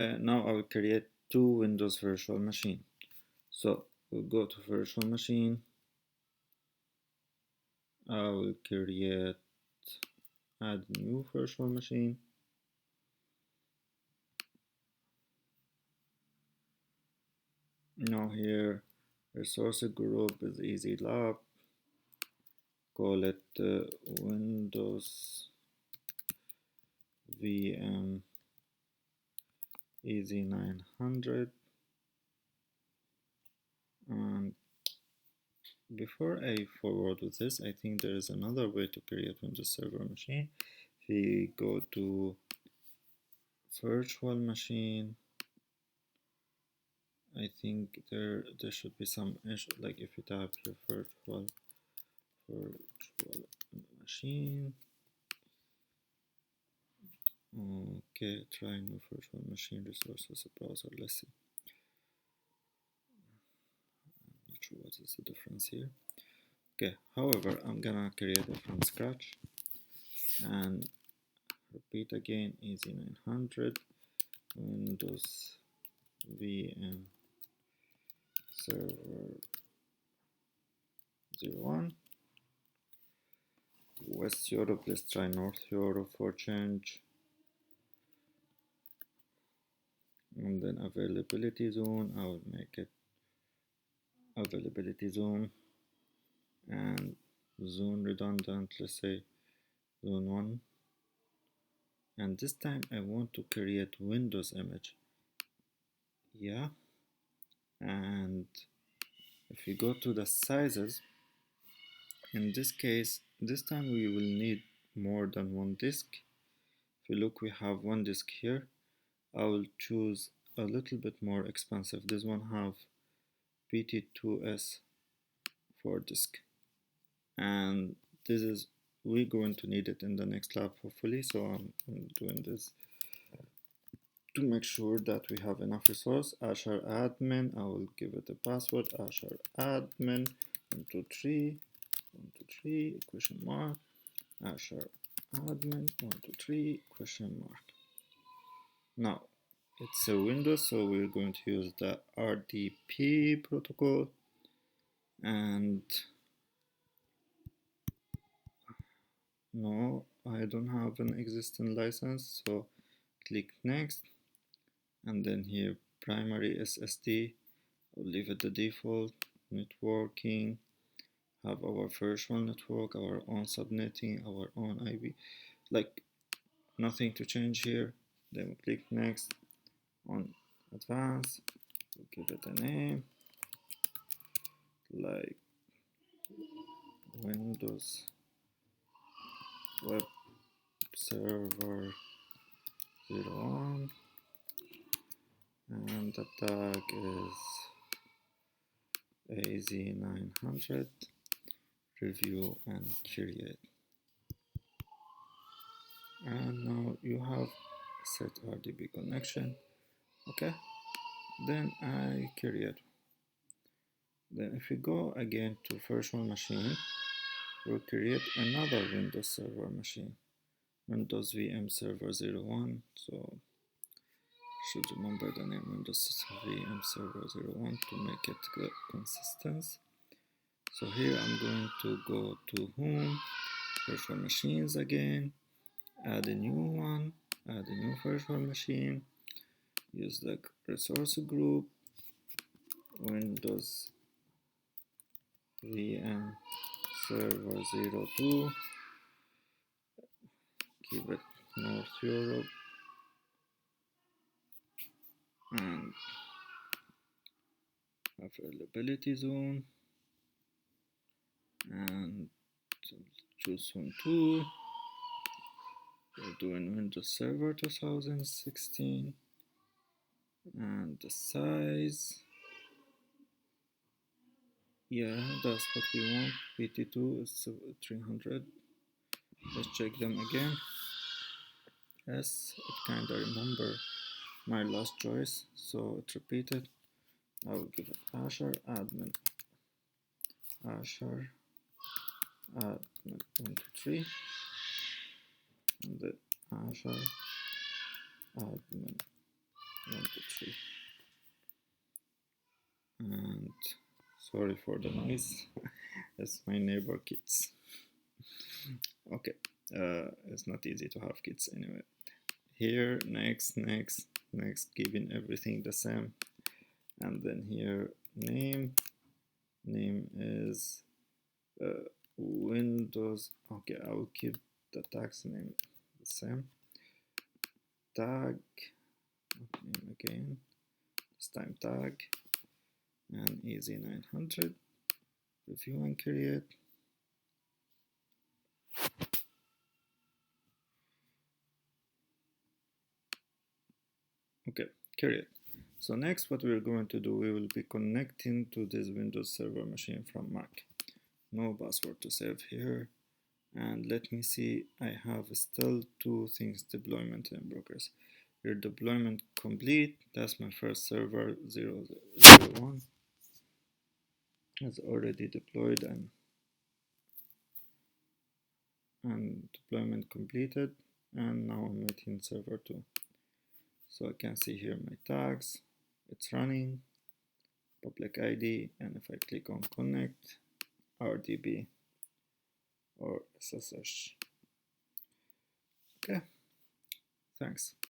Now I will create two Windows virtual machine. So we'll go to virtual machine. I will create, add new virtual machine. Now here, resource group is Easy Lab. Call it Windows VM Easy 900. And before I forward with this, I think there is another way to create Windows Server machine. If we go to virtual machine, I think there should be some issue, like if you type here virtual machine. Okay, try new virtual machine resources browser. Let's see. I'm not sure what is the difference here. Okay, however, I'm gonna create it from scratch and repeat again Easy 900 Windows VM Server 01. West Europe, let's try North Europe for change. And then availability zone, I will make it availability zone, and zone redundant, let's say zone 1. And this time I want to create Windows image. Yeah, and if you go to the sizes, in this case, this time we will need more than one disk. If you look, we have one disk here. I will choose a little bit more expensive. This one have PT2S 4 disk, and this is, we're going to need it in the next lab hopefully, so I'm doing this to make sure that we have enough resource. Azure admin, I will give it a password, Azure admin 123 question mark, Azure admin 123 question mark. Now it's a Windows, so we're going to use the RDP protocol, and no, I don't have an existing license, so click next, and then here primary SSD, I'll leave it the default. Networking, have our virtual network, our own subnetting, our own IP, like nothing to change here. Then we click next. On advanced, we'll give it a name like Windows Web Server 01, and the tag is AZ900 review and create. And now you have set RDP connection. Okay, then I create. Then if we go again to virtual machine, we'll create another Windows Server machine, Windows VM Server 01. So should remember the name Windows VM Server 01 to make it consistent. So here I'm going to go to Home, Virtual Machines again, add a new one, add a new virtual machine, use the resource group, Windows VM Server 02, give it North Europe, and availability zone, and choose one two. We're doing Windows Server 2016, and the size, yeah, that's what we want. PT2 is 300. Let's check them again. Yes, it kinda remember my last choice, so it repeated. I will give it Azure admin, Azure admin 123, and the Azure admin 2 3. And sorry for the noise. That's my neighbor kids. Okay, it's not easy to have kids anyway. Here, next, giving everything the same. And then here, name is Windows. Okay, I will keep the tags name the same. Tag, name again, this time tag, and easy 900. Review and create. Okay, create. So next what we're going to do, we will be connecting to this Windows Server machine from Mac. No password to save here. And let me see, I have still 2 things, deployment and brokers. Your deployment complete, that's my first server 001. It's already deployed and deployment completed, and now I'm waiting server 2. So I can see here my tags, it's running, public ID, and if I click on connect, RDB or SSH. Okay, thanks.